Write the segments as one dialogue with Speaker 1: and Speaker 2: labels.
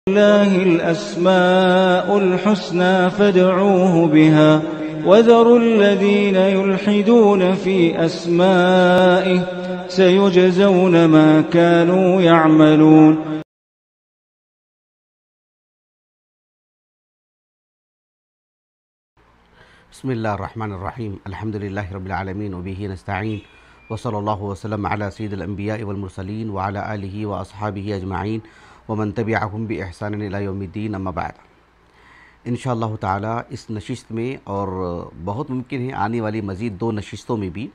Speaker 1: لله الأسماء الحسنى فادعوه بها وذروا الذين يلحدون في أسمائه سيجزون ما كانوا يعملون.
Speaker 2: بسم الله الرحمن الرحيم. الحمد لله رب العالمين وبه نستعين وصلى الله وسلم على سيد الأنبياء والمرسلين وعلى آله وأصحابه أجمعين ومن تبعهم بإحسان إلى يوم الدين اما بعد. انشاءاللہ تعالی اس نشست میں اور بہت ممکن ہے آنے والی مزید 2 نشستوں میں بھی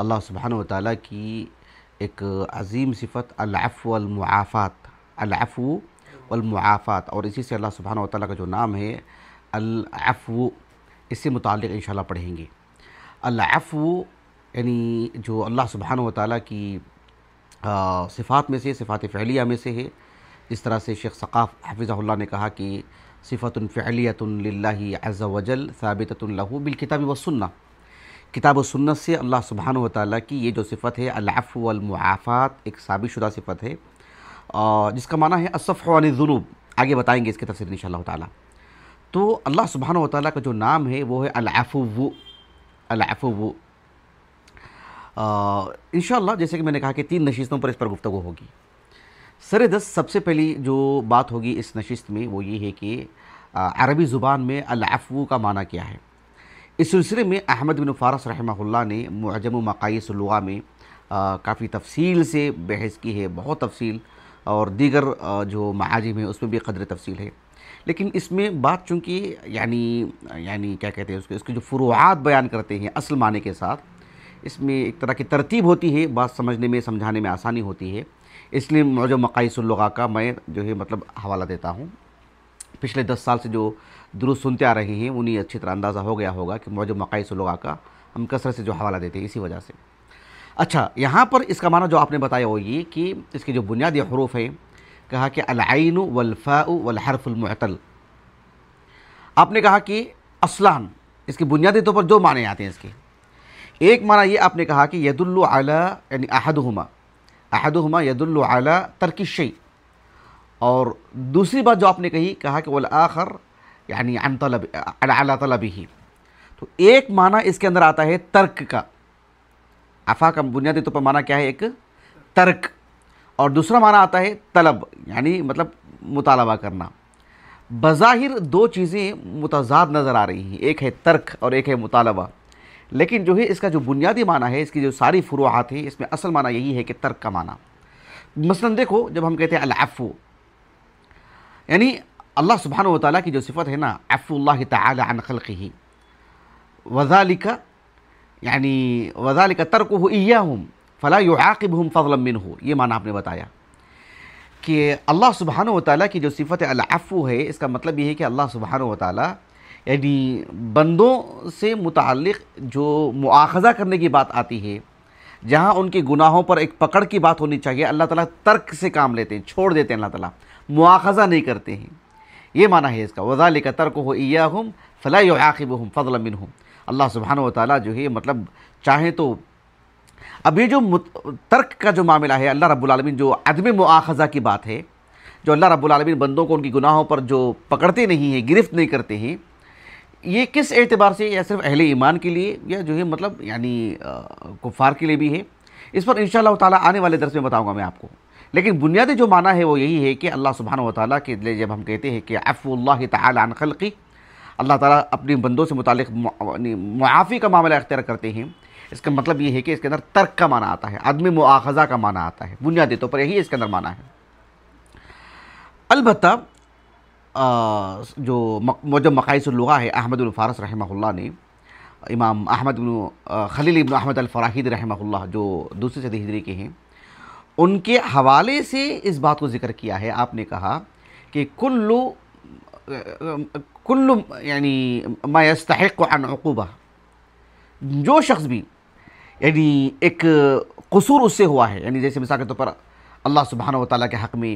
Speaker 2: اللہ سبحانہ وتعالی کی ایک عظیم صفت العفو والمعافات، العفو والمعافات، اور اسی سے اللہ سبحانہ وتعالی کا جو نام ہے العفو، اس سے متعلق انشاءاللہ پڑھیں گے. العفو یعنی جو اللہ سبحانہ وتعالی کی صفات میں سے، صفات فعلیہ میں سے ہے. جس طرح سے شیخ ثقاف حفظہ اللہ نے کہا کہ صفت فعلیۃ للہ عز وجل ثابتۃ لہ بالکتاب والسنہ، کتاب و سنت سے اللہ سبحانہ وتعالی کی یہ جو صفت ہے العفو والمعافات ایک ثابت شدہ صفت ہے، جس کا معنی ہے الصفح عن الذنوب. آگے بتائیں گے اس کی تفسیر انشاءاللہ تعالی. تو اللہ سبحانہ وتعالی کا جو نام ہے وہ ہے العفو. العفو انشاءاللہ جیسے کہ میں نے کہا کہ 3 نشستوں پر اس پر گفتگو ہوگی. سر دست سب سے پہلی جو بات ہوگی اس نشست میں وہ یہ ہے کہ عربی زبان میں العفو کا معنی کیا ہے. اس سلسلے میں احمد بن فارس رحمہ اللہ نے معجم مقاییس اللغہ میں کافی تفصیل سے بحث کی ہے، بہت تفصیل، اور دیگر جو معاجم ہیں اس میں بھی قدر تفصیل ہے. لیکن اس میں بات چونکہ یعنی کیا کہتے ہیں اس کے جو فروعات بیان کرتے ہیں اصل معنی کے ساتھ، اس میں ایک طرح کی ترتیب ہوتی ہے، بات سمجھنے میں سمجھانے میں آسانی ہوتی ہے. اس لیے معجم مقاییس اللغہ کا میں جو ہے حوالہ دیتا ہوں. پچھلے 10 سال سے جو دروس سنتے آ رہے ہیں انہیں اچھی طرح اندازہ ہو گیا ہوگا کہ معجم مقاییس اللغہ کا ہم کثرت سے جو حوالہ دیتے ہیں اسی وجہ سے. اچھا، یہاں پر اس کا معنی جو آپ نے بتایا وہ یہ کہ اس کے جو بنیادی حروف ہیں، کہا کہ العین والفاء والحرف المعتل. آپ نے کہا کہ اصلاً اس کے بنیادی طور پر 2 معنی آتے ہیں اس کے. ایک معنی یہ آپ نے کہا کہ یدل علی یعنی احدہما یدل علی ترک الشیء، اور دوسری بات جو آپ نے کہا کہ والآخر یعنی عن طلب علی طلبہ. تو ایک معنی اس کے اندر آتا ہے ترک کا. عفا کا بنیادی طور پر معنی کیا ہے؟ ایک ترک، اور دوسرا معنی آتا ہے طلب یعنی مطالبہ کرنا. بظاہر 2 چیزیں متضاد نظر آ رہی ہیں، ایک ہے ترک اور ایک ہے مطالبہ، لیکن جو ہے اس کا جو بنیادی معنی ہے، اس کی جو ساری فروعات ہیں، اس میں اصل معنی یہی ہے کہ ترک کا معنی. مثلا دیکھو، جب ہم کہتے ہیں العفو یعنی اللہ سبحانہ وتعالی کی جو صفت ہے نا، عفو اللہ تعالی عن خلقہ، وذالک یعنی وذالک ترکہ ایاہم فلا یعاقبہم فضلا منہ. یہ معنی آپ نے بتایا کہ اللہ سبحانہ وتعالی کی جو صفت العفو ہے، اس کا مطلب یہ ہے کہ اللہ سبحانہ وتعالی یعنی بندوں سے متعلق جو مؤاخذہ کرنے کی بات آتی ہے، جہاں ان کے گناہوں پر ایک پکڑ کی بات ہونی چاہیے، اللہ تعالیٰ ترک سے کام لیتے ہیں، چھوڑ دیتے ہیں، اللہ تعالیٰ مؤاخذہ نہیں کرتے ہیں. یہ معنی ہے اس کا وَذَلِكَ تَرْكُهُ إِيَّاهُمْ فَلَا يُعَاقِبُهُمْ فَضْلًا مِّنْهُ. اللہ سبحانہ وتعالیٰ جو ہے چاہیں تو اب یہ جو ترک کا جو معاملہ ہے، اللہ رب العالمین جو عدم مؤاخذہ کی بات ہے، جو اللہ رب العالمین بندوں کو ان کی گناہوں پر جو پکڑتے نہیں ہیں، گرفت نہیں کرتے ہیں، یہ کس اعتبار سے؟ یا صرف اہل ایمان کے لیے، یا جو ہے یعنی کفار کے لیے بھی ہے؟ اس پر انشاءاللہ تعالیٰ آنے والے درس میں بتاؤں گا میں آپ کو. لیکن بنیادی جو معنی ہے وہ یہی ہے کہ اللہ سبحانہ وتعالیٰ کے لیے جب ہم کہتے ہیں کہ عفو اللہ تعالی عن خلقی، اللہ تعالیٰ اپنے بندوں سے متعلق معافی کا معاملہ اختیار کرتے ہیں، اس کا مطلب یہ ہے کہ اس کے اندر ترک کا معنی آتا ہے، عدم مؤاخذہ کا معنی آتا ہے. بنیادی طور پر یہی اس کے اندر معنی ہے. البتہ جو معجم مقاییس اللغہ ہے، احمد بن فارس رحمہ اللہ نے، امام احمد بن خلیل ابن احمد الفراہیدی رحمہ اللہ جو دوسری صدی ہجری کے ہیں، ان کے حوالے سے اس بات کو ذکر کیا ہے. آپ نے کہا کہ کل یعنی ما یستحق عن عقوبہ، جو شخص بھی یعنی ایک قصور اس سے ہوا ہے، یعنی جیسے مثال کے طور پر اللہ سبحانہ وتعالیٰ کے حق میں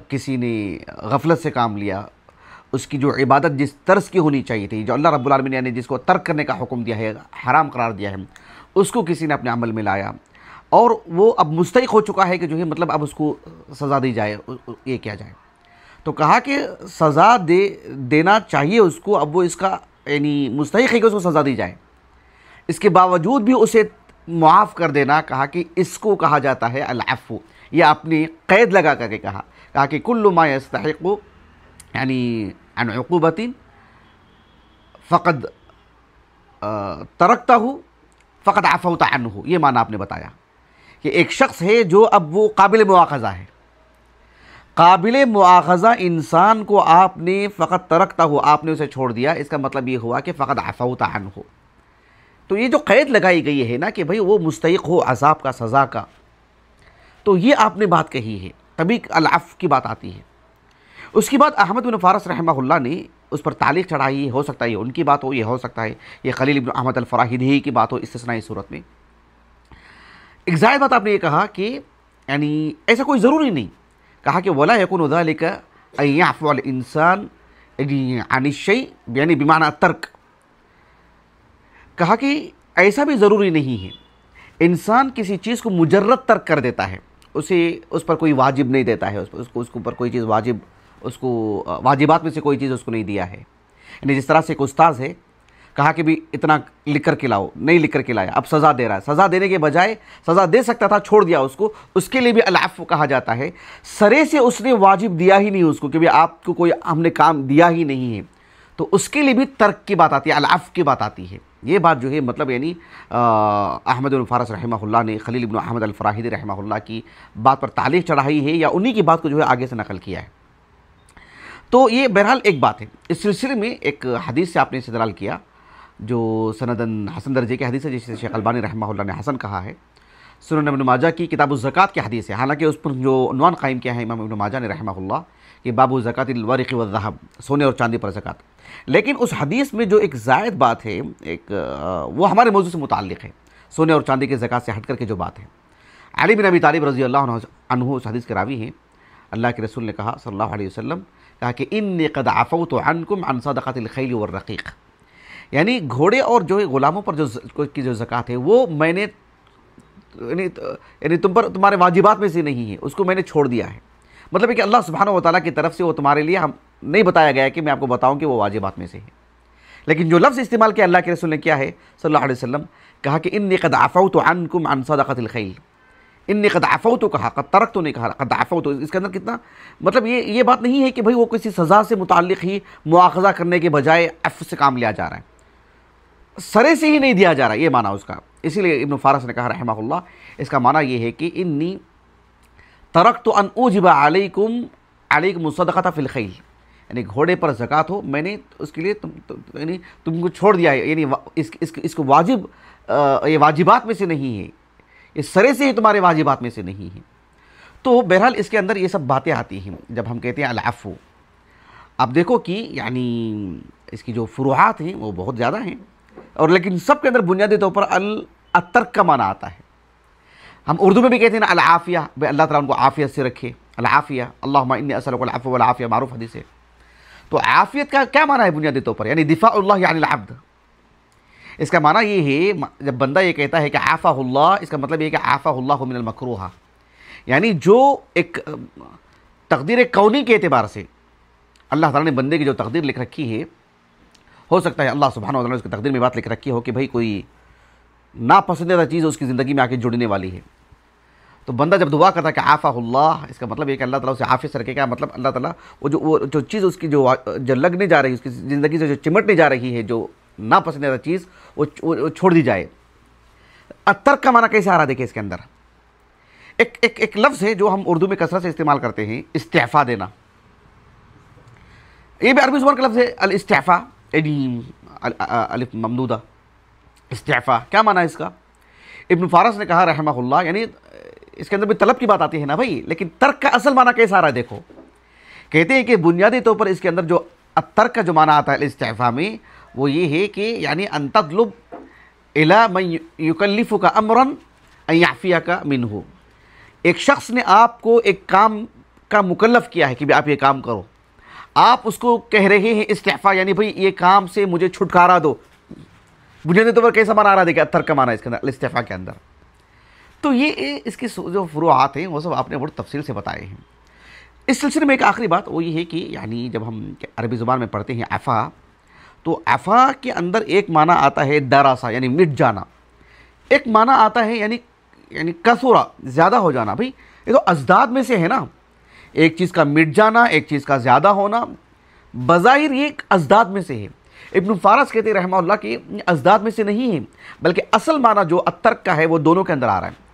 Speaker 2: کسی نے غفلت سے کام لیا، اس کی جو عبادت جس طرز کی ہونی چاہیے تھی، جو اللہ رب العالمین نے جس کو ترک کرنے کا حکم دیا ہے، حرام قرار دیا ہے، اس کو کسی نے اپنے عمل میں لایا، اور وہ اب مستحق ہو چکا ہے کہ جو ہے اب اس کو سزا دی جائے، یہ کیا جائے. تو کہا کہ سزا دینا چاہیے اس کو، اب وہ اس کا یعنی مستحق ہے کہ اس کو سزا دی جائے، اس کے باوجود بھی اسے معاف کر دینا، کہا کہ اس کو کہا جاتا ہے العفو. یہ آپ نے قید لگا کر کے کہا کہ کل ما یستحق یعنی عن عقوبت فقد ترکتہ فقد عفوت عنہ. یہ معنی آپ نے بتایا کہ ایک شخص ہے جو اب وہ قابل مواخذہ ہے، قابل مواخذہ انسان کو آپ نے فقط ترکتہ ہو، آپ نے اسے چھوڑ دیا، اس کا مطلب یہ ہوا کہ فقد عفوت عنہ. تو یہ جو قید لگائی گئی ہے نا کہ بھئی وہ مستحق ہو عذاب کا، سزا کا، تو یہ آپ نے بات کہی ہے، تبھی العفو کی بات آتی ہے. اس کے بعد احمد بن فارس رحمہ اللہ نے اس پر تعلیق چڑھائی، ہو سکتا ہے یہ ان کی بات ہو، یہ ہو سکتا ہے یہ خلیل بن احمد الفراہیدی کی بات ہو استثنائی صورت میں. ایک زائد بات آپ نے یہ کہا کہ یعنی ایسا کوئی ضروری نہیں، کہا کہ وَلَا يَكُونُ ذَلِكَ أَن يَعْفُوَ الْإِنسَانُ عَنِ الشَّيْءِ یعنی بمعنى ترک. کہا کہ ایسا بھی ضروری نہیں ہے، انسان کسی چیز کو مجرد ترک کر دیتا ہے، اس پر کوئی واجب نہیں دیتا ہے، اس کو اوپر کوئی چیز واجب، اس کو واجبات میں سے کوئی چیز اس کو نہیں دیا ہے. یعنی جس طرح سے ایک استاذ ہے، کہا کہ بھی اتنا لکھ کر کے لاؤ، نہیں لکھ کر کے لایا، اب سزا دے رہا ہے، سزا دینے کے بجائے سزا دے سکتا تھا، چھوڑ دیا اس کو، اس کے لیے بھی العفو کہا جاتا ہے. سرے سے اس نے واجب دیا ہی نہیں اس کو کہ بھی آپ کو کوئی ہم نے کام دیا ہی نہیں ہے، تو اس کے لیے بھی ترک کی بات آتی ہے، العفو کی بات آتی ہے. یہ بات جو ہے مطلب یعنی احمد بن فارس رحمہ اللہ نے خلیل بن احمد الفراہیدی رحمہ اللہ کی بات پر تعلیق چڑھائی ہے، یا انہی کی بات کو جو ہے آگے سے نقل کیا ہے. تو یہ بہرحال ایک بات ہے. اس سلسلے میں ایک حدیث سے آپ نے استدلال کیا جو سندن حسن درجے کی حدیث ہے، جسے شیخ البانی رحمہ اللہ نے حسن کہا ہے. سنن ابن ماجہ کی کتاب الزکوٰۃ کی حدیث ہے، حالانکہ اس پر جو عنوان قائم کیا ہے امام ابن ماجہ نے رحمہ اللہ کہ باب زکوٰۃ الورق والذہب، سونے اور چاندی پر زکوٰۃ. لیکن اس حدیث میں جو ایک زائد بات ہے، ایک وہ ہمارے موضوع سے متعلق ہے، سونے اور چاندی کی زکوٰۃ سے ہٹ کر کے جو بات ہے. علی بن ابی طالب رضی اللہ عنہ اس حدیث کے راوی ہیں. اللہ کے رسول نے کہا صلی اللہ علیہ وسلم، کہا کہ انی قد عفوت عنکم عن صدقۃ الخیل والرقیق، یعنی گھوڑے اور جو غلاموں پر جو زکوٰۃ ہے وہ میں نے یعنی تمہارے واجبات میں سے نہیں ہے، اس کو میں نے چھوڑ دیا ہے. مطلب ہے کہ اللہ سبحانہ و تعالیٰ کی طرف سے وہ تمہارے لیے ہم نہیں بتایا گیا ہے کہ میں آپ کو بتاؤں کہ وہ واجبات میں سے ہے. لیکن جو لفظ استعمال کیا اللہ کے رسول نے کیا ہے صلی اللہ علیہ وسلم، کہا کہ انی قد عفوت عنکم عن صدقۃ الخیل. انی قد عفوت کہا، قد ترکت نہیں کہا، قد عفوت. اس کے اندر کتنا مطلب یہ بات نہیں ہے کہ بھئی وہ کسی سزا سے متعلق ہی مواخذہ کرنے کے بجائے عفو سے کام لیا جا رہا ہے، سرے سے ہی نہیں دیا جا رہا، یہ معنی اس کا. اسی لیے ابن فارس نے کہا رحمہ اللہ، اس کا معنی یہ ہے کہ انی ترکت ان اوجب علیکم الصدقۃ فی الخیل، یعنی گھوڑے پر زکوٰۃ ہو، میں نے اس کے لیے یعنی تم کو چھوڑ دیا ہے، یعنی اس کو واجب یہ واجبات میں سے نہیں ہے، یہ سرے سے ہی تمہارے واجبات میں سے نہیں ہے. تو بہرحال اس کے اندر یہ سب باتیں آتی ہیں جب ہم کہتے ہیں العفو. اب دیکھو کہ یعنی اس کی جو فروعات ہیں وہ بہت زیادہ ہیں، اور لیکن سب کے اندر بنیادی طور پر الترک کا معنی آتا ہے. ہم اردو میں بھی کہتے ہیں نا العافیہ، بھئی اللہ تعالیٰ ان کو عافیت سے رکھے، العافیہ اللہم انی اسألک العفو والعافیہ، معروف حدیث ہے. تو عافیت کا کیا معنی ہے بنیادی طور پر؟ یعنی دفاع اللہ عن العبد. اس کا معنی یہ ہے جب بندہ یہ کہتا ہے کہ عافہ اللہ، اس کا مطلب یہ ہے کہ عافہ اللہ من المکروہ، یعنی جو ایک تقدیر کونی کے اعتبار سے اللہ تعالیٰ نے بندے کی جو تقدیر لکھ رکھی ہے، ہو سکتا ہے اللہ سبحانہ وتعالیٰ نے اس کی تقدیر میں بات لکھ رکھی ہو کہ بھئی کوئی ناپسندیدہ چیز اس کی زندگی میں آ کے جڑنے والی ہے، تو بندہ جب دعا کرتا ہے کہ عافہ اللہ، اس کا مطلب یہ کہ اللہ تعالیٰ اسے عافیت سے رکھے گا. مطلب اللہ تعالیٰ وہ جو چیز اس کی جو لگنے جا رہی ہے، اس کی زندگی سے جو چمٹنے جا رہی ہے، جو ناپسندیدہ چیز، وہ چھوڑ دی جائے. الترک کا معنی کیسے آ رہا دیکھیں اس کے اندر. ایک لفظ ہے جو ہم اردو میں کثرت سے استعمال کرتے ہیں، استعفا دینا. یہ بھی عربی زبان کا لفظ ہے، الاستعفا، الف ممدودہ، استعفا. کیا معنی ہے اس کا؟ ابن فارس نے کہا رحمہ اللہ، یعنی اس کے اندر بھی طلب کی بات آتی ہے نا بھائی، لیکن ترک کا اصل معنی کیسا آ رہا ہے دیکھو. کہتے ہیں کہ بنیادی طور پر اس کے اندر جو ترک کا جو معنی آتا ہے الاستعفا میں، وہ یہ ہے کہ یعنی ان تطلب الی من یکلفک امرا ان یعفیک منہ. ایک شخص نے آپ کو ایک کام کا مکلف کیا ہے کہ آپ یہ کام کرو، آپ اس کو کہہ رہے ہیں استعفا، یعنی بھئی یہ کام سے مجھے چھٹکارا دو. بنیادی طور پر کیسا معنی آ رہا ہے دیکھیں ترک کا معنی اس کے اندر الاستعفا کے اندر. تو یہ اس کی جو فروعات ہیں وہ سب آپ نے بڑی تفصیل سے بتائے ہیں. اس سلسلے میں ایک آخری بات وہ یہ ہے کہ یعنی جب ہم عربی زبان میں پڑھتے ہیں عفا، تو عفا کے اندر ایک معنی آتا ہے دراسا یعنی مٹ جانا، ایک معنی آتا ہے یعنی کثورا زیادہ ہو جانا. بھئی یہ تو ازداد میں سے ہے نا، ایک چیز کا مٹ جانا، ایک چیز کا زیادہ ہونا، بظاہر یہ ایک ازداد میں سے ہے. ابن فارس کہتے ہیں رحمہ اللہ کہ ازداد میں سے نہیں ہے، بلکہ اصل معنی جو الترک کا ہے وہ دونوں کے اندر آ رہا ہے.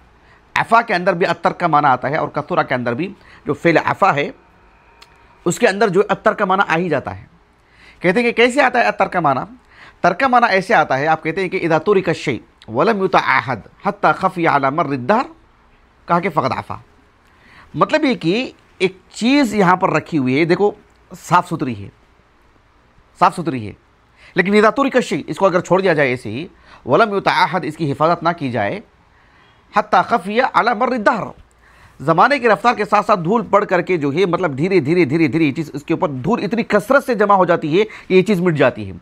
Speaker 2: عفا کے اندر بھی الترک کا معنی آتا ہے، اور کثورا کے اندر بھی جو فعل عفا ہے اس کے اندر جو الترک کا معنی آ ہی جاتا ہے. کہتے ہیں کہ کیسے آتا ہے الترک کا معنی؟ ترک کا معنی ایسے آتا ہے، آپ کہتے ہیں کہ اذا ترک الشیء ولم یتعاہد حتی خفی علی مر الدہر، کہا کہ فقد عفا. مطلب یہ کہ ایک چیز یہاں پر رکھی ہوئی ہے، دیکھو صاف ستھری ہے، لیکن اذا ترک الشیء، اس کو اگر چھوڑ دیا جائے ایسے ہی، ولم یتعاہد، اس کی حفاظت نہ کی جائے، حتی خفی علی مر الدہر، زمانے کی رفتار کے ساتھ ساتھ دھول پڑ کر کے جو ہے مطلب دھیرے دھیرے یہ چیز اس کے اوپر دھول اتنی کثرت سے جمع ہو جاتی ہے کہ یہ چیز مٹ جاتی ہے.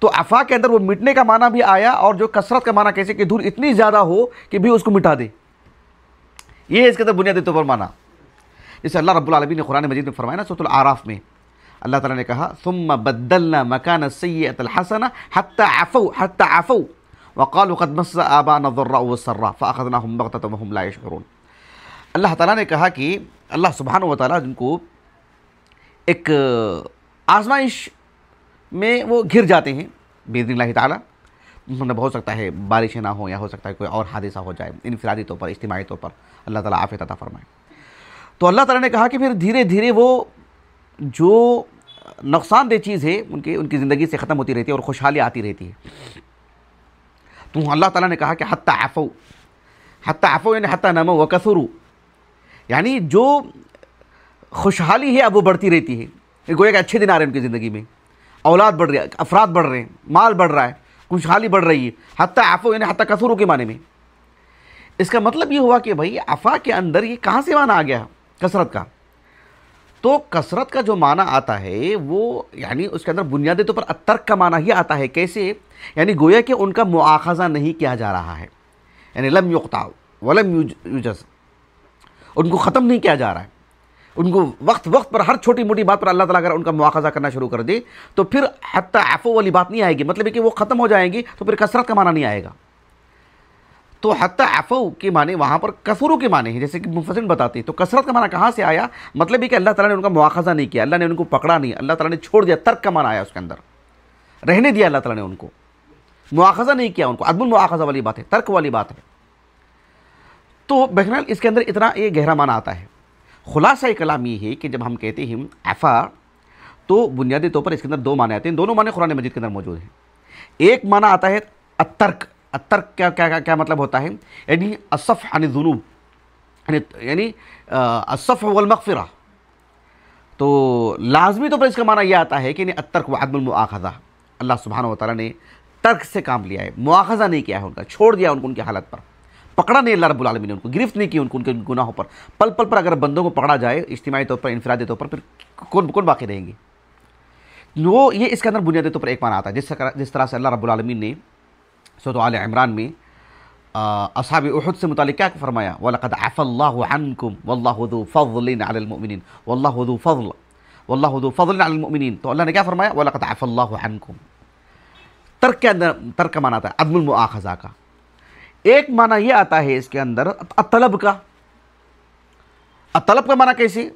Speaker 2: تو عفا کے اندر وہ مٹنے کا معنی بھی آیا، اور جو کثرت کا معنی کیسے کہ دھول اتنی زیادہ ہو کہ بھی اس کو مٹا دے. یہ ہے اس کے اندر بنیادی طور پر معنی. جیسے اللہ رب العالمین نے قرآن مجید میں فرمایا نا سورۃ الاعراف میں، اللہ تعالیٰ نے کہا ثم بدلنا مکان السیئۃ الحسنہ حتی عفوا وقالوا قد مس آباءنا الضراء والسراء فاخذناهم بغتة وهم لا يشعرون. اللہ تعالیٰ نے کہا کہ اللہ سبحانہ و تعالیٰ جن کو ایک آزمائش میں وہ گر جاتے ہیں باذن اللہ تعالیٰ، مطلب ہو سکتا ہے بارشیں نہ ہوں، یا ہو سکتا ہے کوئی اور حادثہ ہو جائے انفرادی طور پر، اجتماعی طور پر، اللہ تعالیٰ عافیت عطا فرمائے. تو اللہ تعالیٰ نے کہا کہ پھر دھیرے دھیرے وہ جو نقصان دہ چیز ہے ان کی زندگی سے ختم ہوتی رہتی ہے اور خوشحالی آتی رہتی ہے. تو اللہ تعالیٰ نے کہا کہ حتی عفو یعنی حتی نمو وکثروا، یعنی جو خوشحالی ہے اب وہ بڑھتی رہتی ہے. گویا کہ اچھے دن آ رہے ہیں ان کی زندگی میں، اولاد بڑھ رہی ہے، افراد بڑھ رہے ہیں، مال بڑھ رہا ہے، خوشحالی بڑھ رہی ہے. حتی عفو یعنی حتی کثروا کے معنی میں. اس کا مطلب یہ ہوا کہ بھائی عفا کے اندر یہ کہاں سے معنی آ گیا کثرت کا؟ تو کثرت کا جو معنی آتا ہے وہ یعنی اس کے اندر بنیادی طور پر الترک کا معنی ہی آتا ہے. کیسے؟ یعنی گویا کہ ان کا مؤاخذہ نہیں کیا جا رہا ہے، یعنی لم یقطع ولم یجز، ان کو ختم نہیں کیا جا رہا ہے. ان کو وقت پر ہر چھوٹی موٹی بات پر اللہ تعالیٰ اگر ان کا مؤاخذہ کرنا شروع کر دے تو پھر حتی عفو والی بات نہیں آئے گی. مطلب ہے کہ وہ ختم ہو جائیں گی تو پھر کثرت کا معنی نہیں آئے گا. تو حتی عفو کے معنی وہاں پر کثروا کے معنی ہیں، جیسے کہ مفسرین بتاتے ہیں. تو کثرت کا معنی کہاں سے آیا؟ مطلب ہے کہ اللہ تعالیٰ نے ان کا مؤاخذہ نہیں کیا، اللہ نے ان کو پکڑا نہیں، اللہ تعالیٰ نے چھوڑ دیا. ترک کا معنی آیا اس کے اندر، رہنے دیا اللہ تعالیٰ نے ان کو، مؤاخذہ نہیں کیا ان کو. عدم المؤاخذہ والی بات ہے، ترک والی بات ہے. تو بہرحال اس کے اندر اتنا یہ گہرا معنی آتا ہے. خلاصہ کلام یہ ہے کہ جب ہم کہتے ہیں عفا تو بنیادی طور پر اس کے اندر دو معنی آتے ہیں. دونوں معنی قرآن مجید کے اندر موجود ہیں. ایک معنی آتا ہے الترک. الترک کیا مطلب ہوتا ہے؟ یعنی الصفح عن الذنوب، یعنی الصفح والمغفرہ. تو لازمی طور پر اس کا معنی یہ آتا ہے کہ الترک وعدم المؤاخذہ، اللہ سبحانہ و تعالیٰ نے ترک سے کام لیا ہے، مؤاخذہ نہیں کیا ہے ان کا، چھوڑ دیا ان کو ان کی حالت پر، پکڑا نہیں اللہ رب العالمین نے ان کو، گرفت نہیں کی ان کو ان کے گناہوں پر. پل پر اگر بندوں کو پکڑا جائے اجتماعی طور پر، انفرادی طور پر، پھر کون باقی رہیں گے؟ وہ یہ اس کے اندر بنیادی طور پر ایک معنی آتا ہے. جس طرح سے اللہ رب العالمین نے سورۃ آل عمران میں اصحاب احد سے متعلق کیا فرمایا؟ وَلَقَدْ عَفَى اللَّهُ عَنْكُمْ وَاللَّهُ ذُو فَضْلٍ عَلَى الْمُؤْمِنِينَ وَاللَّهُ ذُو فَضْلٍ عَلَى الْمُؤْمِنِينَ. تو اللہ نے کیا فرمایا؟ وَلَقَدْ عَفَى اللَّهُ عَنْكُمْ. ترک کے اندر ترک کا معنی آتا ہے عدم المؤاخذہ کا. ایک معنی یہ آتا ہے اس کے اندر الطلب کا. الطلب کا معنی کیسے؟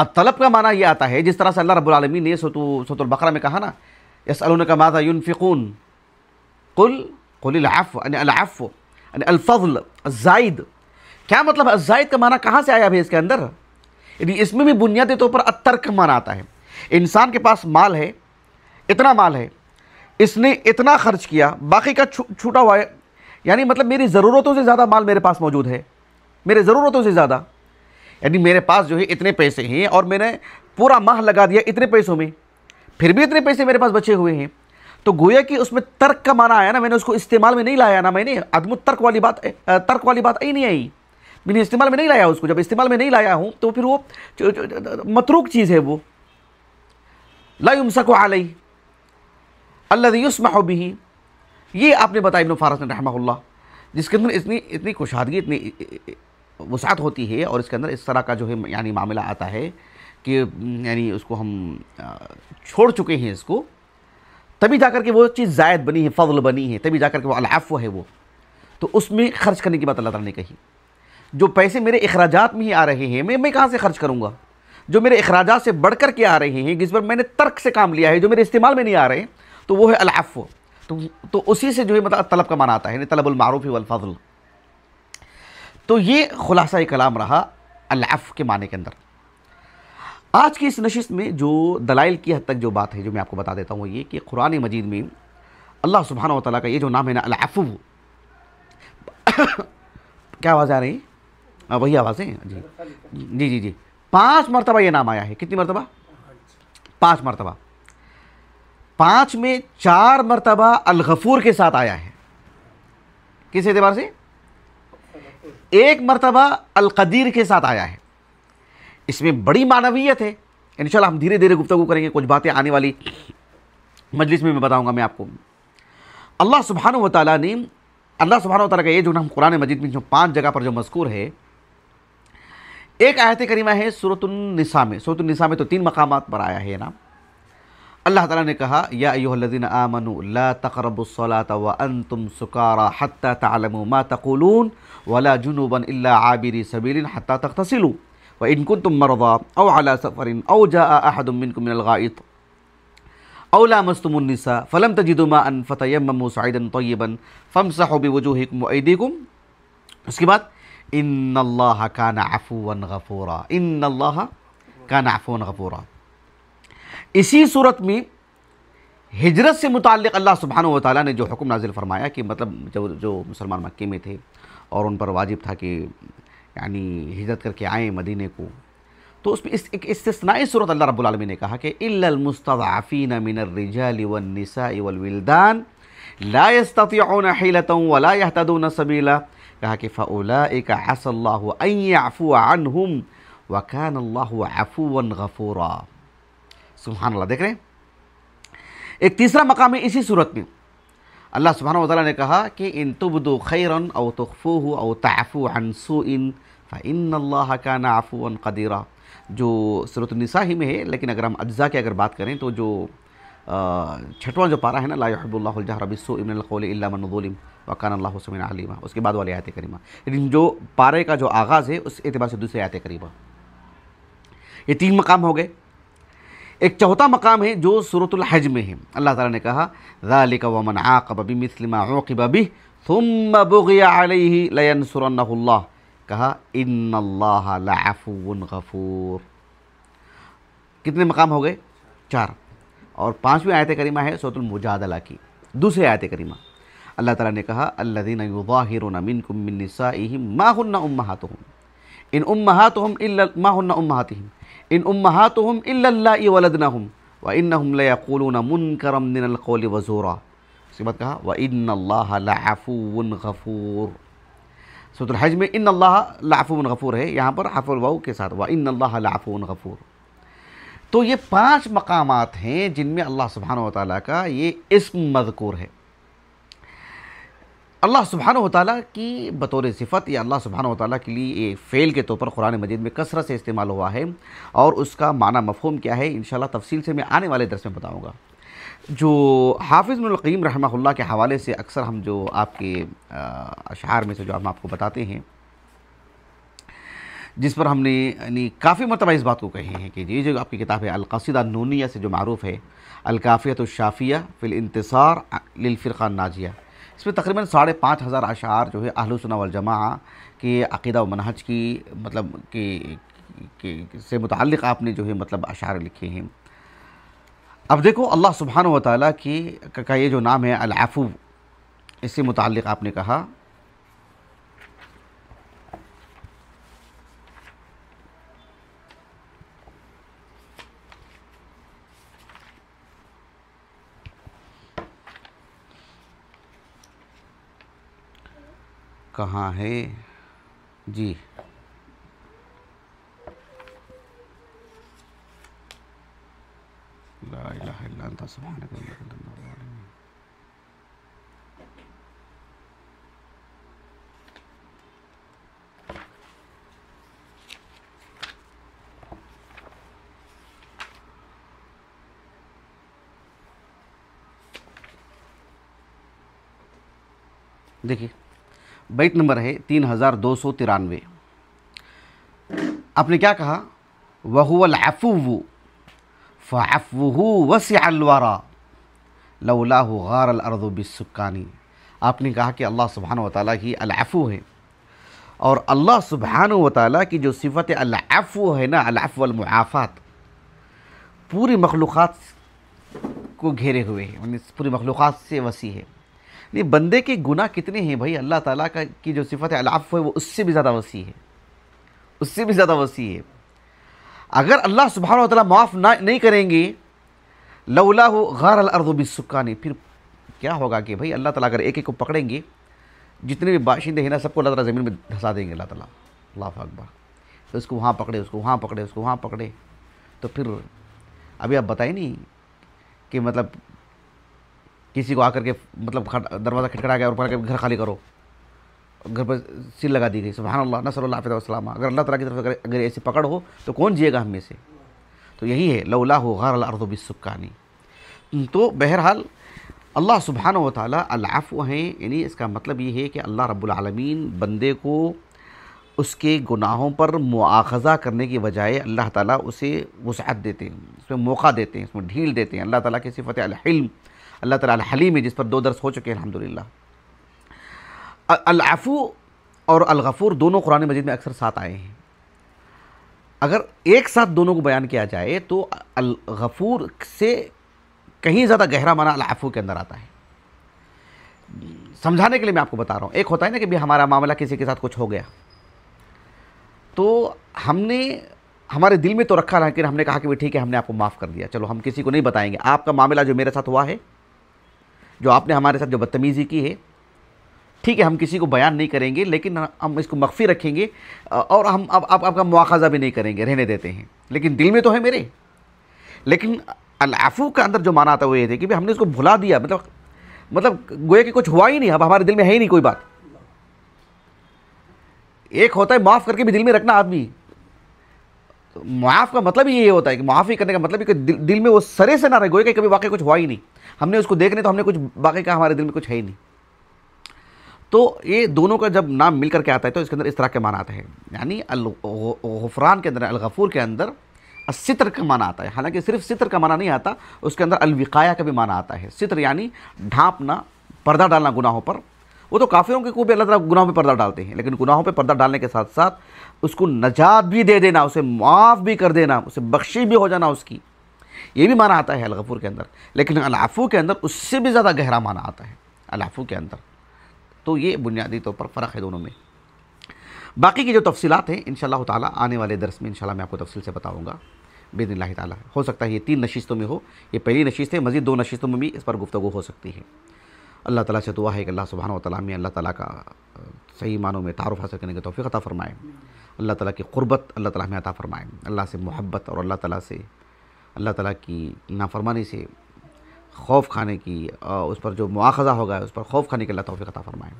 Speaker 2: الطلب کا معنی یہ آتا ہے جس طرح سے اللہ رب العالمین نے سورۃ البقرہ میں کہا نا يَسْأَلُونَكَ مَاذَا يُنْفِقُونَ قُلِ الْعَفْوَ، یعنی العفو یعنی الفضل الزائد. کیا مطلب الزائد کا معنی کہاں سے آیا بھی اس کے اندر؟ یعنی اس میں بھی بنیادی طور پر الترک معنی آتا ہے. انسان کے پاس مال ہے، اتنا مال ہے، اس نے اتنا خرچ کیا، باقی کا چھوٹا ہوا ہے. یعنی مطلب میری ضرورتوں سے زیادہ مال میرے پاس موجود ہے، میرے ضرورتوں سے زیادہ. یعنی میرے پاس جو ہے اتنے پیسے ہیں اور میں نے پورا ماہ لگا دیا اتنے پیسوں میں، پھر بھی اتنے پیسے میرے پاس بچے ہوئے ہیں. تو گویا کہ اس میں ترک کا معنی آیا نا، میں نے اس کو استعمال میں نہیں لایا نا، میں نے عدم الترک والی بات، ترک والی بات نہیں آئی، میں نے استعمال میں نہیں لایا اس کو. جب استعمال میں نہیں لایا ہوں تو پھر وہ متروک چیز ہے، وہ لا یمسک علیہ الذی یسمح بہ. یہ آپ نے بتایا ابن فارس نے رحمہ اللہ، جس کے اندر اتنی کشادگی، وسعت ہوتی ہے اور اس کے اندر اس طرح کا جو ہے یعنی معاملہ آتا ہے کہ یعنی اس کو ہم چھوڑ چکے ہیں اس کو، تبھی جا کر کے وہ چیز زائد بنی ہے، فضل بنی ہے، تبھی جا کر کے وہ العفو ہے وہ، تو اس میں خرچ کرنے کی بات اللہ تعالیٰ نے کہی۔ جو پیسے میرے اخراجات میں ہی آ رہے ہیں میں کہاں سے خرچ کروں گا؟ جو میرے اخراجات سے بڑھ کر کے آ رہے ہیں، جس پر میں نے ترک سے کام لیا ہے، جو میرے استعمال میں نہیں آ رہے، تو وہ ہے العفو۔ تو اسی سے جو ہے مطلب طلب کا معنی آتا ہے، یعنی طلب المعروف والفضل۔ تو یہ خلاصہ کلام رہا العفو کے معنی کے اندر۔ آج کی اس نشست میں جو دلائل کی حد تک جو بات ہے جو میں آپ کو بتا دیتا ہوں وہ یہ کہ قرآن مجید میں اللہ سبحانہ و تعالیٰ کا یہ جو نام ہے نا العفو، کیا آواز آ رہی ہے؟ وہی آواز ہے جی جی جی جی 5 مرتبہ یہ نام آیا ہے۔ کتنی مرتبہ؟ 5 مرتبہ۔ 5 میں 4 مرتبہ الغفور کے ساتھ آیا ہے۔ کس اعتبار سے؟ 1 مرتبہ القدیر کے ساتھ آیا ہے۔ اس میں بڑی معنویت ہے، انشاءاللہ ہم دھیرے دھیرے گفتگو کریں گے، کچھ باتیں آنے والی مجلس میں بتاؤں گا میں آپ کو۔ اللہ سبحانہ و تعالیٰ نے، اللہ سبحانہ و تعالیٰ کا یہ جو نام قرآن مجید میں جو 5 جگہ پر جو مذکور ہے، ایک آیت کریمہ ہے سورۃ النساء میں۔ سورۃ النساء میں تو 3 مقامات پر آیا ہے یہ نام۔ اللہ تعالیٰ نے کہا یا ایھا الذین آمنوا لا تقربوا الصلاۃ وانتم سکارى حتى تعلموا ما تقولون ولا جنبا الا عابری سبیل حتى تغتسلوا وان كنتم مرضى او على سفر او جاء احد منكم من الغائط او لامستم النساء فلم تجدوا ماء فتيمموا صعيدا طيبا فامسحوا بوجوهكم وايديكم۔ اس کے بعد ان اللہ کان عفوا غفورا، ان اللہ کان عفوا غفورا۔ اسی صورت میں ہجرت سے متعلق اللہ سبحانہ و تعالیٰ نے جو حکم نازل فرمایا کہ مطلب جو مسلمان مکے میں تھے اور ان پر واجب تھا کہ یعنی ہجرت کر کے آئیں مدینے کو، تو اس میں ایک استثنائی صورت اللہ رب العالمین نے کہا کہ الا المستضعفین من الرجال والنساء والولدان لا يستطيعون حیلة ولا يهتدون سبیلا، کہا کہ فاولئک عسى اللہ ان يعفو عنہم وکان اللہ عفوا غفورا۔ سبحان اللہ، دیکھ رہے ہیں؟ ایک تیسرا مقام ہے اسی صورت میں، اللہ سبحانہ و تعالیٰ نے کہا کہ ان تبدوا خیرا او تخفوه او تعفو عن سوء فان اللہ کان عفوا قدیرا، جو سورۃ النساء ہی میں ہے، لیکن اگر ہم اجزاء کی اگر بات کریں تو جو 6واں جو پارہ ہے نا لا يحب اللہ الجہر بالسوء من القول الا من ظلم وکان اللہ سمیعا علیما، اس کے بعد والی آیت کریمہ، لیکن جو پارے کا جو آغاز ہے اس اعتبار سے دوسری آیت کریمہ۔ یہ 3 مقام ہو گئے۔ ایک 4تھا مقام ہے جو سورۃ الحج میں ہے، اللہ تعالیٰ نے کہا ذالک ومن عاقب بمثل ما عوقب به ثم بغی علیہ لینصرنہ اللہ، کہا ان اللہ لعفو غفور۔ کتنے مقام ہو گئے؟ 4۔ اور 5ویں آیت کریمہ ہے سورۃ المجادلہ کی دوسری آیت کریمہ، اللہ تعالیٰ نے کہا الذین یظاہرون منکم من نسائہم ما ہن امہاتہم ان امہاتہم الا ما ہن امہاتہم ان امہاتہم الا اللائي ولدنہم وانہم لیقولون منکرا من القول وزورا۔ اس کے بعد کہا وان اللہ لعفو غفور۔ سورۃ الحج میں ان اللہ لعفو غفور ہے، یہاں پر حرف الواو کے ساتھ وان اللہ لعفو غفور۔ تو یہ 5 مقامات ہیں جن میں اللہ سبحانہ و تعالیٰ کا یہ اسم مذکور ہے۔ اللہ سبحانہ و تعالیٰ کی بطور صفت یا اللہ سبحانہ و تعالیٰ کے لیے یہ فعل کے طور پر قرآن مجید میں کثرت سے استعمال ہوا ہے، اور اس کا معنی مفہوم کیا ہے انشاءاللہ تفصیل سے میں آنے والے درس میں بتاؤں گا۔ جو حافظ ابن القیم رحمہ اللہ کے حوالے سے اکثر ہم جو آپ کے اشعار میں سے جو ہم آپ کو بتاتے ہیں، جس پر ہم نے یعنی کافی مرتبہ اس بات کو کہے ہیں کہ یہ جو آپ کی کتاب ہے القصیدہ النونیہ سے جو معروف ہے الکافیۃ الشافیہ فی الانتصار للفرقہ الناجیہ، اس میں تقریباً 5,500 اشعار جو ہے اہل سنہ والجماعہ کے عقیدہ و منہج کی مطلب کہ سے متعلق آپ نے جو ہے مطلب اشعار لکھے ہیں۔ اب دیکھو اللہ سبحانہ و تعالیٰ کا یہ جو نام ہے العفو، اس سے متعلق آپ نے کہا کہاں ہے جی لا الہ الا انت سبحانک انی کنت من الظالمین۔ دیکھیے بیت نمبر ہے 3293. آپ نے کیا کہا؟ وَهُوَ الْعَفُوُّ فَعَفْوُهُ وَسِعَ الْوَرَى لَوْلَاهُ غَارَ الْأَرْضُ بِالسُّكَّانِ. آپ نے کہا کہ اللہ سبحانہ وتعالیٰ ہی العفو ہے، اور اللہ سبحانہ وتعالیٰ کی جو صفت العفو ہے نا، العفو والمعافات، پوری مخلوقات کو گھیرے ہوئے ہے، یعنی پوری مخلوقات سے وسیع ہے. نہیں، بندے کے گناہ کتنے ہیں بھائی، اللہ تعالیٰ کی جو صفت العفو ہے وہ اس سے بھی زیادہ وسیع ہے، اس سے بھی زیادہ وسیع ہے. اگر اللہ سبحانہ وتعالیٰ معاف نہیں کریں گے، لولا غار الارض بالسکان، پھر کیا ہوگا کہ بھائی اللہ تعالیٰ اگر ایک ایک کو پکڑیں گے، جتنے بھی باشندے ہیں نا سب کو اللہ تعالیٰ زمین میں دھسا دیں گے اللہ تعالیٰ. اللہ اکبر. تو اس کو وہاں پکڑے، اس کو وہاں پکڑے، اس کو وہاں پکڑے، تو پھر ابھی آپ بتائیں نہیں کہ مطلب کسی کو آ کر کے مطلب دروازہ کھٹکھٹا گیا اور پڑھ کے گھر خالی کرو، گھر پر سیل لگا دی گئی. سبحان اللہ، نسأل اللہ عافیہ والسلامہ. اگر اللہ تعالیٰ کی طرف اگر ایسی پکڑ ہو تو کون جیے گا ہم میں سے؟ تو یہی ہے لولا غار الارض بالسکان. تو بہرحال اللہ سبحانہ و تعالیٰ العفو ہیں، یعنی اس کا مطلب یہ ہے کہ اللہ رب العالمین بندے کو اس کے گناہوں پر مواخذہ کرنے کی بجائے اللہ تعالیٰ اسے وسعت دیتے ہیں، اس میں موقع دیتے ہیں، اس میں ڈھیل دیتے ہیں. اللہ تعالیٰ کی صفت الحلم، اللہ تعالیٰ الحلیم ہے، جس پر 2 درس ہو چکے ہیں الحمدللہ. العفو اور الغفور دونوں قرآن مجید میں اکثر ساتھ آئے ہیں. اگر ایک ساتھ دونوں کو بیان کیا جائے تو الغفور سے کہیں زیادہ گہرا معنی العفو کے اندر آتا ہے. سمجھانے کے لیے میں آپ کو بتا رہا ہوں. ایک ہوتا ہے نا کہ بھی ہمارا معاملہ کسی کے ساتھ کچھ ہو گیا تو ہم نے ہمارے دل میں تو رکھا، لیکن ہم نے کہا کہ ٹھیک ہے ہم نے آپ کو معاف کر دیا، چلو ہم کسی کو نہیں بتائیں گے آپ کا معاملہ جو میرے ساتھ ہوا ہے، جو آپ نے ہمارے ساتھ جو بدتمیزی کی ہے، ٹھیک ہے ہم کسی کو بیان نہیں کریں گے، لیکن ہم اس کو مخفی رکھیں گے اور ہم اب آپ کا مواخذہ بھی نہیں کریں گے، رہنے دیتے ہیں، لیکن دل میں تو ہے میرے. لیکن العفو کا اندر جو معنی آتا ہے وہ یہ تھے کہ ہم نے اس کو بھلا دیا، مطلب گویا کہ کچھ ہوا ہی نہیں، اب ہمارے دل میں ہے ہی نہیں کوئی بات. ایک ہوتا ہے معاف کر کے بھی دل میں رکھنا آدمی. معاف کا مطلب یہ ہوتا ہے کہ معافی کرنے کا مطلب ہے کہ دل میں وہ سرے سے نہ رہے، گویا کہ کبھی واقعی کچھ ہوا ہی نہیں، ہم نے اس کو دیکھنے تو ہم نے کچھ باقی کہا، ہمارے دل میں کچھ ہے ہی نہیں. تو یہ دونوں کا جب نام مل کر کے آتا ہے تو اس کے اندر اس طرح کے معنی آتا ہے. یعنی الغفران کے اندر، الغفور کے اندر الستر کا معنی آتا ہے. حالانکہ صرف ستر کا معنی نہیں آتا، اس کے اندر الوقایہ کا بھی معنی آتا ہے. ستر یعنی ڈھانپنا، پردہ ڈالنا گناہوں پر. وہ تو کافروں کے کو بھی اللہ تعالیٰ گناہوں پہ پردہ ڈالتے ہیں، لیکن گناہوں پہ پردہ ڈالنے کے ساتھ ساتھ اس کو نجات بھی دے دینا، اسے معاف بھی کر دینا، اسے بخشی بھی ہو جانا اس کی، یہ بھی معنی آتا ہے الغفور کے اندر. لیکن العفو کے اندر اس سے بھی زیادہ گہرا معنی آتا ہے العفو کے اندر. تو یہ بنیادی طور پر فرق ہے دونوں میں. باقی کی جو تفصیلات ہیں انشاءاللہ تعالیٰ آنے والے درس میں انشاءاللہ میں آپ کو تفصیل سے بتاؤں گا باذن اللہ تعالیٰ. ہو سکتا ہے یہ 3 نشستوں میں ہو، یہ پہلی نشست ہے، مزید 2 نشستوں میں بھی اس پر گفتگو ہو سکتی ہے. اللہ تعالیٰ سے دعا ہے کہ اللہ سبحانہ و تعالیٰ میں اللہ تعالیٰ کا صحیح معنوں میں تعارف حاصل کرنے کی توفیق عطا فرمائے. اللہ تعالیٰ کی قربت اللہ تعالیٰ میں عطا فرمائے، اللہ سے محبت اور اللہ تعالیٰ کی نافرمانی سے خوف کھانے کی، اس پر جو مواخذہ ہوگا اس پر خوف کھانے کی اللہ توفیق عطا فرمائے.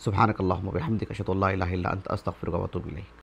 Speaker 2: سبحانک اللہم و بحمدک اشہد ان لا الہ الا انت استغفرک و اتوب الیک.